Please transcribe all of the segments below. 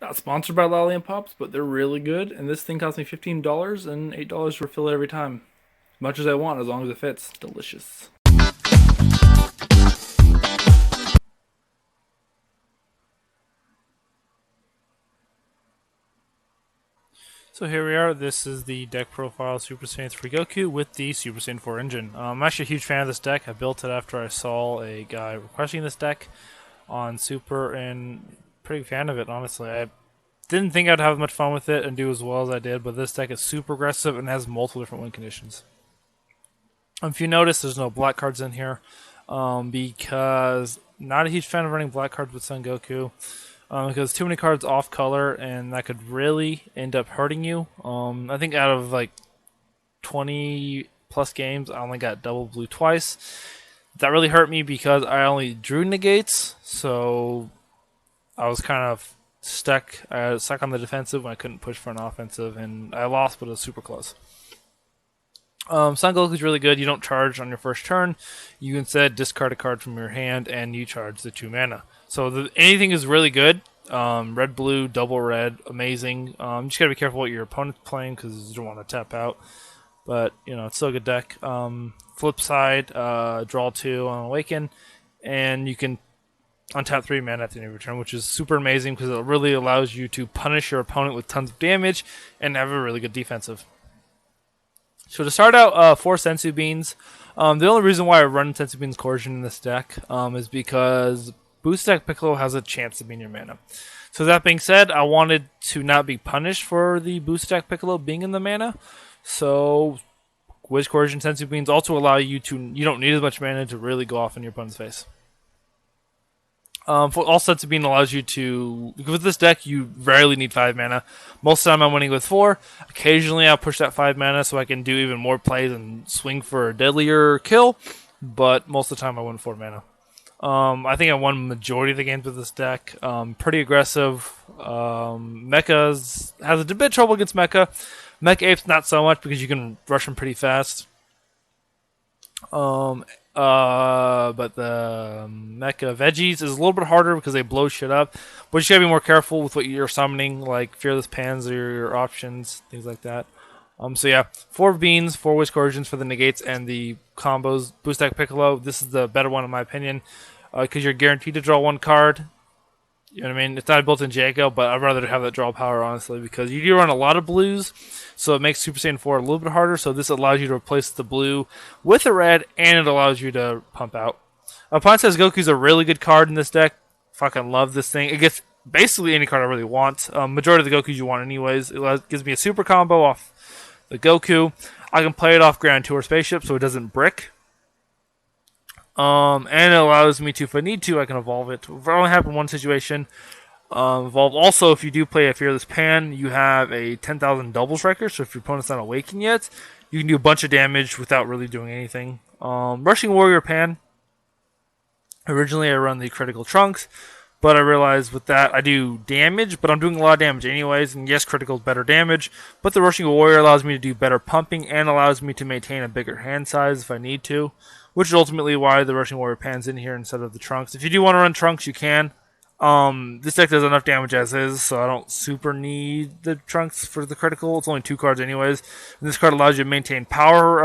Not sponsored by Lolly and Pops, but they're really good. And this thing cost me $15 and $8 to refill it every time. Much as I want, as long as it fits. Delicious. So here we are. This is the deck profile Super Saiyan 3 Goku with the Super Saiyan 4 engine. I'm actually a huge fan of this deck. I built it after I saw a guy requesting this deck on Super, and pretty fan of it, honestly. I didn't think I'd have much fun with it and do as well as I did, but this deck is super aggressive and has multiple different win conditions. If you notice, there's no black cards in here because not a huge fan of running black cards with Son Goku. Because too many cards off color, and that could really end up hurting you. I think out of like 20 plus games, I only got double blue twice. That really hurt me because I only drew negates, so I was kind of stuck. I was stuck on the defensive when I couldn't push for an offensive, and I lost, but it was super close. Sun Goku is really good. You don't charge on your first turn. You instead discard a card from your hand, and you charge the 2 mana. So anything is really good. Red, blue, double red, amazing. You just gotta be careful what your opponent's playing because you don't want to tap out. But it's still a good deck. Flip side, draw 2 on Awaken, and you can untap 3 mana at the end of your turn, which is super amazing because it really allows you to punish your opponent with tons of damage and have a really good defensive. So to start out, 4 Sensu Beans. The only reason why I run Sensu Beans Coercion in this deck is because Boost Deck Piccolo has a chance to be in your mana. So that being said, I wanted to not be punished for the Boost Deck Piccolo being in the mana. So Wiz Coercion Sensu Beans also allow you don't need as much mana to really go off in your opponent's face. For all Sensu Bean allows you to, with this deck, you rarely need 5 mana. Most of the time I'm winning with 4. Occasionally I'll push that 5 mana so I can do even more plays and swing for a deadlier kill, but most of the time I win 4 mana. I think I won majority of the games with this deck. Pretty aggressive. Mecha has a bit of trouble against Mecha. Mecha Apes not so much because you can rush them pretty fast. But the Mecha Veggies is a little bit harder because they blow shit up. But you gotta be more careful with what you're summoning, like Fearless Pans or your options, things like that. So yeah, 4 beans, 4 Wiz Coercions for the negates and the combos. Boost Deck Piccolo, this is the better one in my opinion, because you're guaranteed to draw 1 card. You know what I mean? It's not a built-in Jago, but I'd rather have that draw power, honestly, because you do run a lot of blues, so it makes Super Saiyan 4 a little bit harder, so this allows you to replace the blue with a red, and it allows you to pump out. Opponent says Goku's a really good card in this deck. Fucking love this thing. It gets basically any card I really want. Majority of the Gokus you want anyways. It gives me a super combo off the Goku. I can play it off Grand Tour Spaceship, so it doesn't brick. And it allows me to, if I need to, I can evolve it. If I only have in one situation, evolve. Also, if you do play a Fearless Pan, you have a 10,000 double striker, so if your opponent's not awakened yet, you can do a bunch of damage without really doing anything. Rushing Warrior Pan. Originally, I run the Critical Trunks, but I realized with that, I do damage, but I'm doing a lot of damage anyways, and yes, critical is better damage, but the Rushing Warrior allows me to do better pumping and allows me to maintain a bigger hand size if I need to, which is ultimately why the Rushing Warrior Pan's in here instead of the Trunks. If you do want to run Trunks, you can. This deck does enough damage as is, so I don't super need the Trunks for the critical. It's only 2 cards anyways. And this card allows you to maintain power,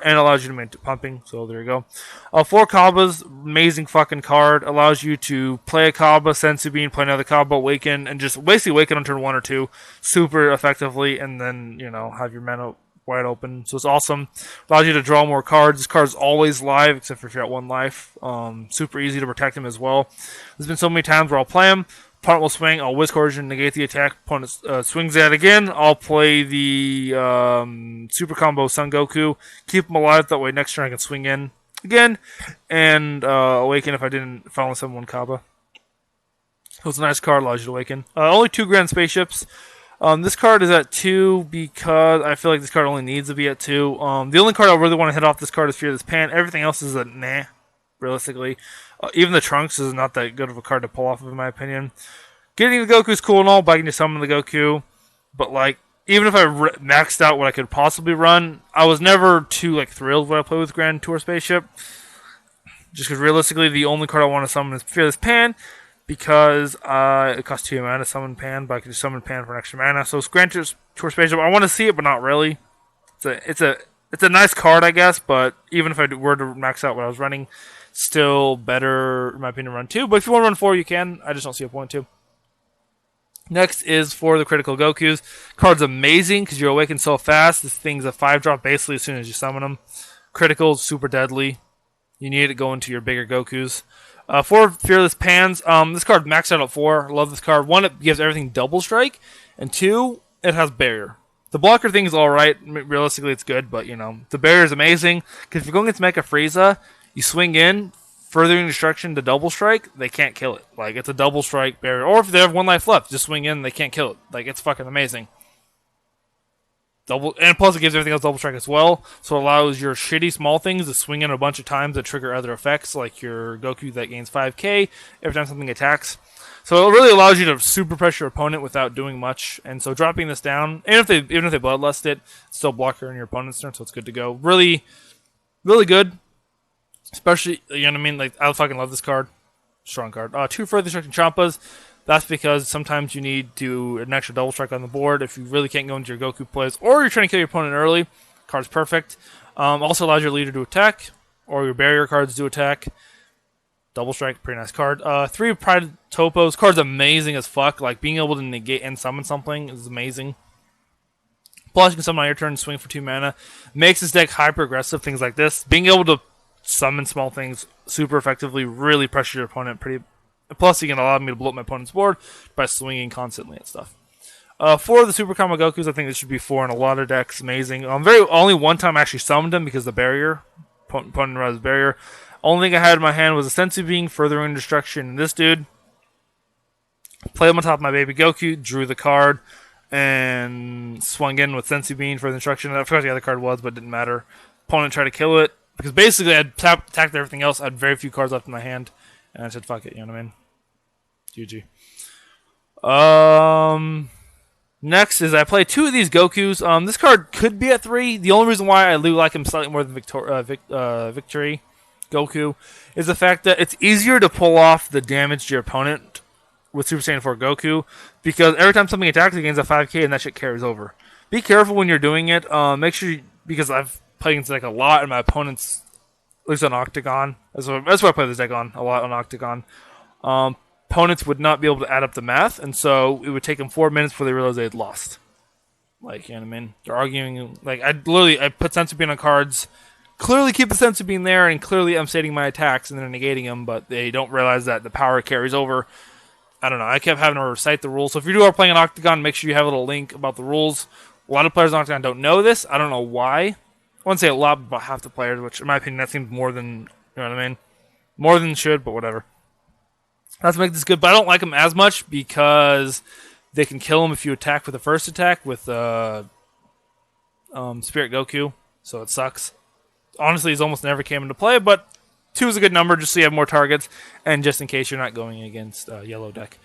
and allows you to maintain pumping. So there you go. 4 Kabas, amazing fucking card. Allows you to play a Kaba, Sensu Bean, play another Kaba, Awaken, and just basically Awaken on turn 1 or 2 super effectively, and then, have your mana wide open. So it's awesome. Allows you to draw more cards. This card's always live, except for if you're at 1 life. Super easy to protect him as well. There's been so many times where I'll play him. Opponent will swing. I'll Wiz Coercion, negate the attack. Opponent swings at it again. I'll play the super combo Son Goku. Keep him alive. That way next turn I can swing in again. And awaken if I didn't follow someone Kaba. So it's a nice card. Allows you to awaken. Only 2 Grand Spaceships. This card is at 2 because I feel like this card only needs to be at 2. The only card I really want to hit off this card is Fearless Pan. Everything else is a nah, realistically. Even the Trunks is not that good of a card to pull off of, in my opinion. Getting the Goku is cool and all, but I can just summon the Goku. But, even if I maxed out what I could possibly run, I was never too, thrilled when I play with Grand Tour Spaceship. Just because realistically, the only card I want to summon is Fearless Pan. because it costs 2 mana to summon Pan, but I can just summon Pan for an extra mana. So it's granted to spaceship. I want to see it, but not really. It's a nice card, I guess, but even if I were to max out what I was running, still better, in my opinion, to run 2. But if you want to run 4, you can. I just don't see a point to. Next is for the critical Gokus. Card's amazing because you're awakened so fast. This thing's a 5-drop basically as soon as you summon them. Critical, super deadly. You need it to go into your bigger Gokus. 4 Fearless Pans. This card maxed out at 4. Love this card. 1, it gives everything double strike. And 2, it has barrier. The blocker thing is alright. Realistically, it's good, but, you know, the barrier is amazing. Because if you're going against Mecha Frieza, you swing in, furthering destruction to double strike, they can't kill it. Like, it's a double strike barrier. Or if they have 1 life left, just swing in, they can't kill it. Like, it's fucking amazing. And plus, it gives everything else double strike as well. So it allows your shitty small things to swing in a bunch of times that trigger other effects, like your Goku that gains 5k every time something attacks. So it really allows you to super pressure your opponent without doing much. And so dropping this down, and even if they bloodlust it, it's still blocker in your opponent's turn, so it's good to go. Really, really good. Especially, you know what I mean? Like, I fucking love this card. Strong card. 2 further destructing Champas. That's because sometimes you need to an extra double strike on the board if you really can't go into your Goku plays, or you're trying to kill your opponent early. Card's perfect. Also allows your leader to attack, or your barrier cards to attack. Double strike, pretty nice card. 3 Pride Topos. Card's amazing as fuck. Like, being able to negate and summon something is amazing. Plus, you can summon on your turn and swing for 2 mana. Makes this deck hyper aggressive, things like this. Being able to summon small things super effectively really pressure your opponent pretty. Plus, you can allow me to blow up my opponent's board by swinging constantly and stuff. 4 of the Super Kama Gokus, I think this should be 4 in a lot of decks. Amazing. Only one time I actually summoned him because the barrier. Opponent has barrier. Only thing I had in my hand was a Sensu Being, furthering destruction. And this dude, played him on top of my baby Goku, drew the card, and swung in with Sensu Being for the destruction. I forgot what the other card was, but it didn't matter. Opponent tried to kill it, because basically I'd attacked everything else. I had very few cards left in my hand, and I said, fuck it, you know what I mean? GG. Next is I play 2 of these Gokus. This card could be at 3. The only reason why I do like him slightly more than Victory Goku is the fact that it's easier to pull off the damage to your opponent with Super Saiyan 4 Goku, because every time something attacks, it gains a 5k and that shit carries over. Be careful when you're doing it. Make sure because I've played against like a lot, and my opponent's at least on Octagon. That's what I play this deck on a lot on Octagon. Opponents would not be able to add up the math, and so it would take them 4 minutes before they realized they had lost. Like, you know what I mean? They're arguing. Like, I put Sensu Bean on cards, clearly keep the Sensu Bean there, and clearly I'm stating my attacks, and they're negating them, but they don't realize that the power carries over. I don't know. I kept having to recite the rules. So if you are playing an Octagon, make sure you have a little link about the rules. A lot of players on Octagon don't know this. I don't know why. I wouldn't say a lot, but about half the players, which in my opinion, that seems more than, you know what I mean? More than should, but whatever. That's to make this good, but I don't like them as much because they can kill them if you attack with the first attack with Spirit Goku, so it sucks. Honestly, he's almost never came into play, but 2 is a good number just so you have more targets, and just in case you're not going against yellow deck.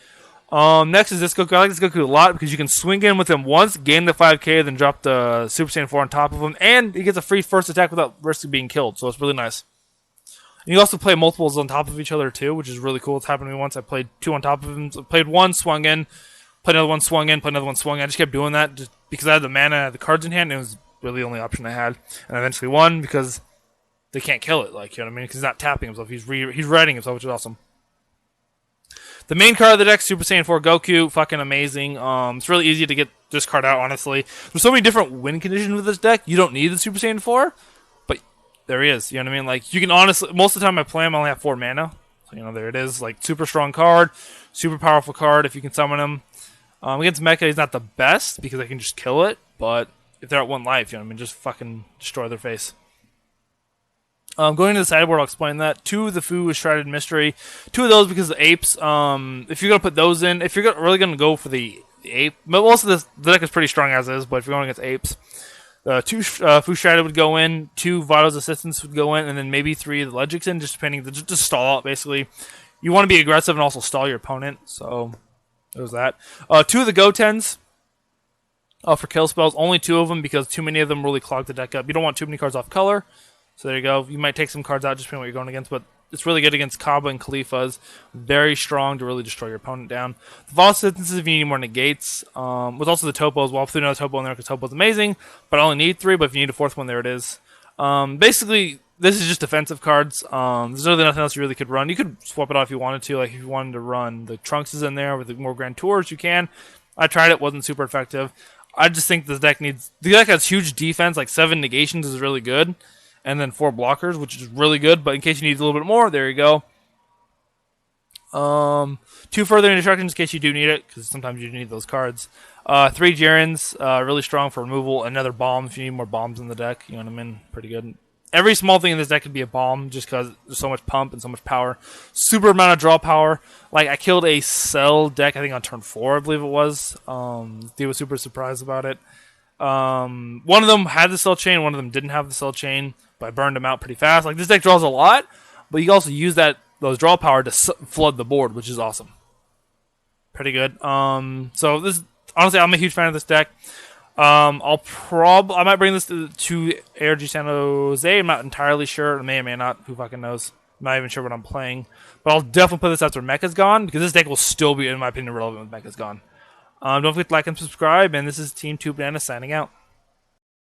Next is this Goku. I like this Goku a lot because you can swing in with him once, gain the 5k, then drop the Super Saiyan 4 on top of him, and he gets a free first attack without risking being killed, so it's really nice. And you also play multiples on top of each other too, which is really cool. It's happened to me once. I played 2 on top of him. So I played 1, swung in, played another 1, swung in, played another 1, swung in. I just kept doing that just because I had the mana, I had the cards in hand, and it was really the only option I had. And I eventually won because they can't kill it, like, you know what I mean? Because he's not tapping himself. He's writing himself, which is awesome. The main card of the deck, Super Saiyan 4 Goku, fucking amazing. It's really easy to get this card out, honestly. There's so many different win conditions with this deck. You don't need the Super Saiyan 4, but there he is. You know what I mean? Like, you can honestly, most of the time I play him, I only have 4 mana. So, you know, there it is. Like, super strong card, super powerful card if you can summon him. Against Mecha, he's not the best because I can just kill it, but if they're at 1 life, you know what I mean? Just fucking destroy their face. Going to the sideboard, I'll explain that. 2 of the Fu is Shrouded Mystery. 2 of those because of the apes. If you're going to put those in, if you're really going to go for the ape, but most of the deck is pretty strong as is, but if you're going against apes, 2 Fu Shrouded would go in, 2 Vito's Assistants would go in, and then maybe 3 of the Legic's in, just depending, just stall out, basically. You want to be aggressive and also stall your opponent, so there's that. 2 of the Gotens. For kill spells, only 2 of them because too many of them really clog the deck up. You don't want too many cards off color. So there you go. You might take some cards out just depending on what you're going against, but It's really good against Kaba and Khalifas. Very strong to really destroy your opponent down. The photosynthesis if you need more negates. With also the topo as well. I'll put another topo in there because topo's amazing. But I only need 3, but if you need a 4th one, there it is. Basically, this is just defensive cards. There's really nothing else you really could run. You could swap it out if you wanted to. Like if you wanted to run the Trunks is in there with the more Grand Tours, you can. I tried it, wasn't super effective. I just think the deck has huge defense, like 7 negations is really good. And then 4 blockers, which is really good. But in case you need a little bit more, there you go. 2 further instructions in case you do need it, because sometimes you need those cards. 3 Jirens, really strong for removal. Another bomb if you need more bombs in the deck. You know what I mean? Pretty good. Every small thing in this deck could be a bomb, just because there's so much pump and so much power. Super amount of draw power. Like, I killed a Cell deck, I think on turn 4, I believe it was. Dude was super surprised about it. One of them had the Cell Chain, one of them didn't have the Cell Chain, but I burned them out pretty fast. Like, this deck draws a lot, but you can also use those draw power to flood the board, which is awesome. Pretty good. So this, honestly, I'm a huge fan of this deck. I might bring this to ARG San Jose. I'm not entirely sure. I may or may not. Who fucking knows? I'm not even sure what I'm playing. But I'll definitely put this after Mecha's gone, because this deck will still be, in my opinion, relevant with Mecha's gone. Don't forget to like and subscribe, and this is Team ToooBananas signing out.